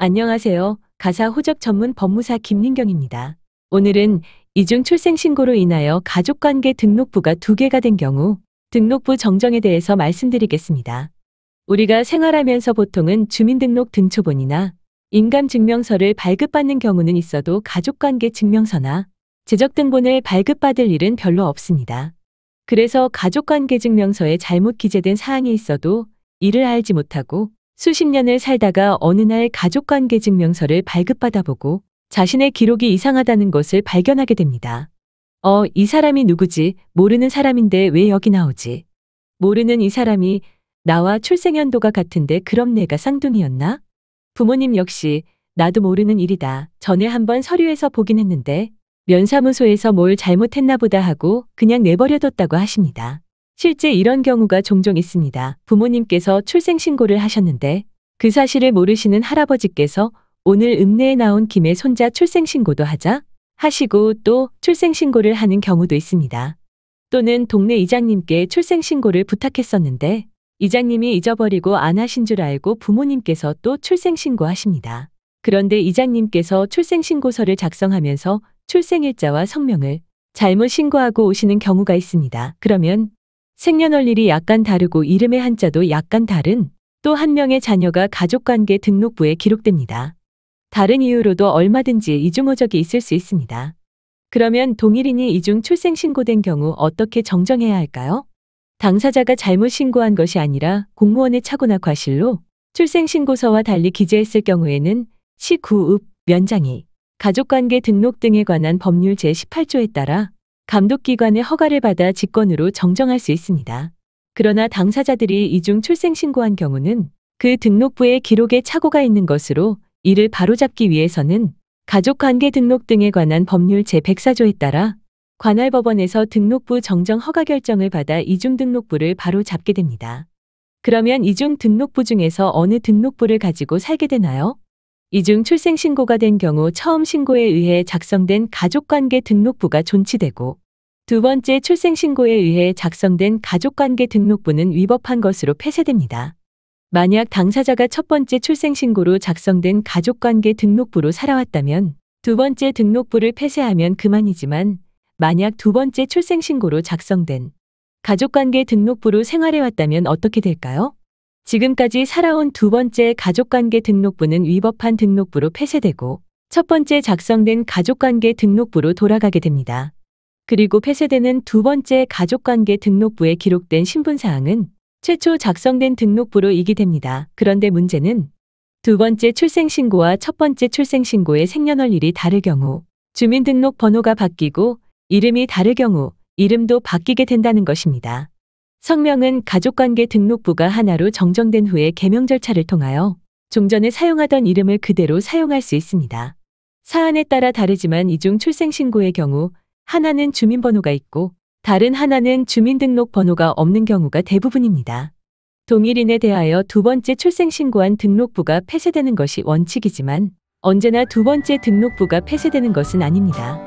안녕하세요. 가사 호적 전문 법무사 김민경입니다. 오늘은 이중 출생신고로 인하여 가족관계 등록부가 2개가 된 경우 등록부 정정에 대해서 말씀드리겠습니다. 우리가 생활하면서 보통은 주민등록 등초본이나 인감증명서를 발급받는 경우는 있어도 가족관계 증명서나 재적등본을 발급받을 일은 별로 없습니다. 그래서 가족관계 증명서에 잘못 기재된 사항이 있어도 이를 알지 못하고 수십 년을 살다가 어느 날 가족관계 증명서를 발급받아 보고 자신의 기록이 이상하다는 것을 발견하게 됩니다. 이 사람이 누구지? 모르는 사람인데 왜 여기 나오지? 모르는 이 사람이 나와 출생연도가 같은데 그럼 내가 쌍둥이였나? 부모님 역시 나도 모르는 일이다. 전에 한번 서류에서 보긴 했는데 면사무소에서 뭘 잘못했나 보다 하고 그냥 내버려뒀다고 하십니다. 실제 이런 경우가 종종 있습니다. 부모님께서 출생신고를 하셨는데 그 사실을 모르시는 할아버지께서 오늘 읍내에 나온 김에 손자 출생신고도 하자 하시고 또 출생신고를 하는 경우도 있습니다. 또는 동네 이장님께 출생신고를 부탁했었는데 이장님이 잊어버리고 안 하신 줄 알고 부모님께서 또 출생신고 하십니다. 그런데 이장님께서 출생신고서를 작성하면서 출생일자와 성명을 잘못 신고하고 오시는 경우가 있습니다. 그러면 생년월일이 약간 다르고 이름의 한자도 약간 다른 또 한 명의 자녀가 가족관계 등록부에 기록됩니다. 다른 이유로도 얼마든지 이중호적이 있을 수 있습니다. 그러면 동일인이 이중 출생신고된 경우 어떻게 정정해야 할까요? 당사자가 잘못 신고한 것이 아니라 공무원의 착오나 과실로 출생신고서와 달리 기재했을 경우에는 시 구읍 면장이 가족관계 등록 등에 관한 법률 제18조에 따라 감독기관의 허가를 받아 직권으로 정정할 수 있습니다. 그러나 당사자들이 이중 출생신고한 경우는 그 등록부에 기록에 착오가 있는 것으로 이를 바로잡기 위해서는 가족관계 등록 등에 관한 법률 제104조에 따라 관할 법원에서 등록부 정정 허가 결정을 받아 이중 등록부를 바로잡게 됩니다. 그러면 이중 등록부 중에서 어느 등록부를 가지고 살게 되나요? 이중 출생신고가 된 경우 처음 신고에 의해 작성된 가족관계 등록부가 존치되고 두 번째 출생신고에 의해 작성된 가족관계 등록부는 위법한 것으로 폐쇄됩니다. 만약 당사자가 첫 번째 출생신고로 작성된 가족관계 등록부로 살아왔다면 두 번째 등록부를 폐쇄하면 그만이지만 만약 두 번째 출생신고로 작성된 가족관계 등록부로 생활해왔다면 어떻게 될까요? 지금까지 살아온 두 번째 가족관계 등록부는 위법한 등록부로 폐쇄되고 첫 번째 작성된 가족관계 등록부로 돌아가게 됩니다. 그리고 폐쇄되는 두 번째 가족관계 등록부에 기록된 신분사항은 최초 작성된 등록부로 이기됩니다. 그런데 문제는 두 번째 출생신고와 첫 번째 출생신고의 생년월일이 다를 경우 주민등록번호가 바뀌고 이름이 다를 경우 이름도 바뀌게 된다는 것입니다. 성명은 가족관계 등록부가 하나로 정정된 후에 개명 절차를 통하여 종전에 사용하던 이름을 그대로 사용할 수 있습니다. 사안에 따라 다르지만 이중 출생신고의 경우 하나는 주민번호가 있고 다른 하나는 주민등록번호가 없는 경우가 대부분입니다. 동일인에 대하여 두 번째 출생신고한 등록부가 폐쇄되는 것이 원칙이지만 언제나 두 번째 등록부가 폐쇄되는 것은 아닙니다.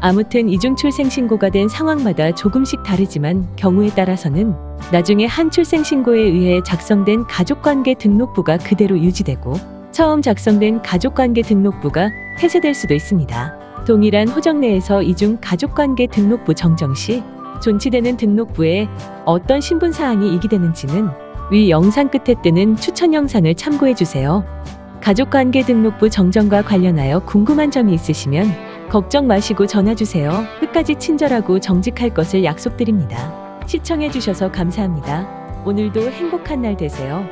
아무튼 이중 출생신고가 된 상황마다 조금씩 다르지만 경우에 따라서는 나중에 한 출생신고에 의해 작성된 가족관계 등록부가 그대로 유지되고 처음 작성된 가족관계 등록부가 폐쇄될 수도 있습니다. 동일한 호적 내에서 이중 가족관계 등록부 정정 시 존치되는 등록부에 어떤 신분사항이 이기되는지는 위 영상 끝에 뜨는 추천 영상을 참고해주세요. 가족관계 등록부 정정과 관련하여 궁금한 점이 있으시면 걱정 마시고 전화주세요. 끝까지 친절하고 정직할 것을 약속드립니다. 시청해주셔서 감사합니다. 오늘도 행복한 날 되세요.